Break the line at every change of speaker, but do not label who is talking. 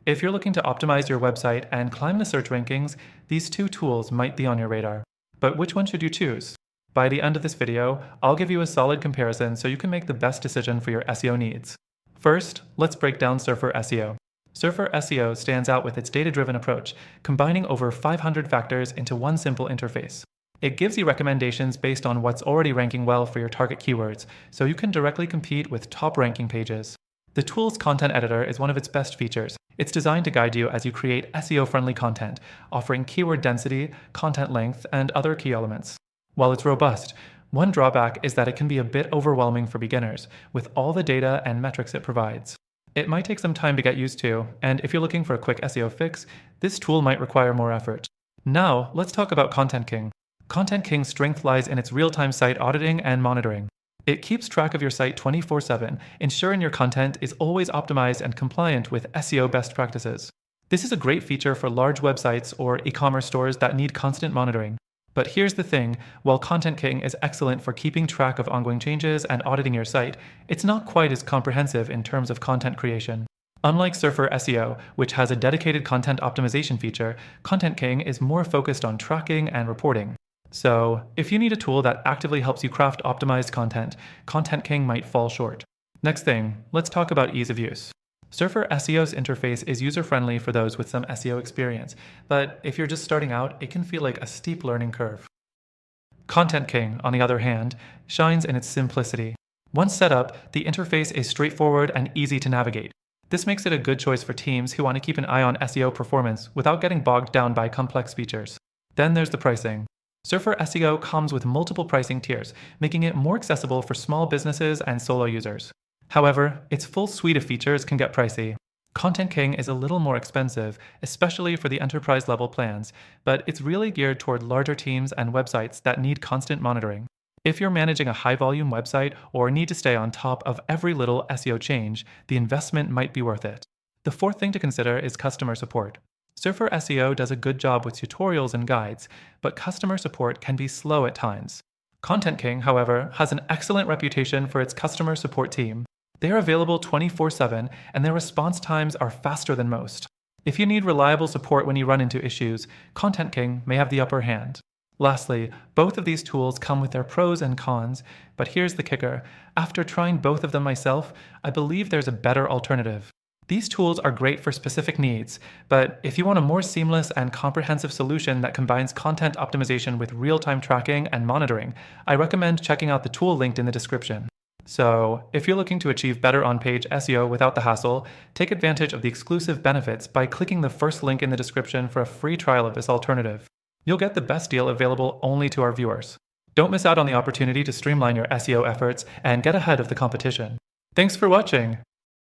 If you're looking to optimize your website and climb the search rankings, these two tools might be on your radar. But which one should you choose? By the end of this video, I'll give you a solid comparison so you can make the best decision for your SEO needs. First, let's break down Surfer SEO. Surfer SEO stands out with its data-driven approach, combining over 500 factors into one simple interface. It gives you recommendations based on what's already ranking well for your target keywords, so you can directly compete with top ranking pages. The tool's content editor is one of its best features. It's designed to guide you as you create SEO-friendly content, offering keyword density, content length, and other key elements. While it's robust, one drawback is that it can be a bit overwhelming for beginners, with all the data and metrics it provides. It might take some time to get used to, and if you're looking for a quick SEO fix, this tool might require more effort. Now, let's talk about ContentKing. ContentKing's strength lies in its real-time site auditing and monitoring. It keeps track of your site 24/7, ensuring your content is always optimized and compliant with SEO best practices. This is a great feature for large websites or e-commerce stores that need constant monitoring. But here's the thing, while ContentKing is excellent for keeping track of ongoing changes and auditing your site, it's not quite as comprehensive in terms of content creation. Unlike Surfer SEO, which has a dedicated content optimization feature, ContentKing is more focused on tracking and reporting. So, if you need a tool that actively helps you craft optimized content, ContentKing might fall short. Next thing, let's talk about ease of use. Surfer SEO's interface is user-friendly for those with some SEO experience, but if you're just starting out, it can feel like a steep learning curve. ContentKing, on the other hand, shines in its simplicity. Once set up, the interface is straightforward and easy to navigate. This makes it a good choice for teams who want to keep an eye on SEO performance without getting bogged down by complex features. Then there's the pricing. Surfer SEO comes with multiple pricing tiers, making it more accessible for small businesses and solo users. However, its full suite of features can get pricey. ContentKing is a little more expensive, especially for the enterprise-level plans, but it's really geared toward larger teams and websites that need constant monitoring. If you're managing a high-volume website or need to stay on top of every little SEO change, the investment might be worth it. The fourth thing to consider is customer support. Surfer SEO does a good job with tutorials and guides, but customer support can be slow at times. ContentKing, however, has an excellent reputation for its customer support team. They are available 24/7, and their response times are faster than most. If you need reliable support when you run into issues, ContentKing may have the upper hand. Lastly, both of these tools come with their pros and cons, but here's the kicker. After trying both of them myself, I believe there's a better alternative. These tools are great for specific needs, but if you want a more seamless and comprehensive solution that combines content optimization with real-time tracking and monitoring, I recommend checking out the tool linked in the description. So, if you're looking to achieve better on-page SEO without the hassle, take advantage of the exclusive benefits by clicking the first link in the description for a free trial of this alternative. You'll get the best deal available only to our viewers. Don't miss out on the opportunity to streamline your SEO efforts and get ahead of the competition. Thanks for watching!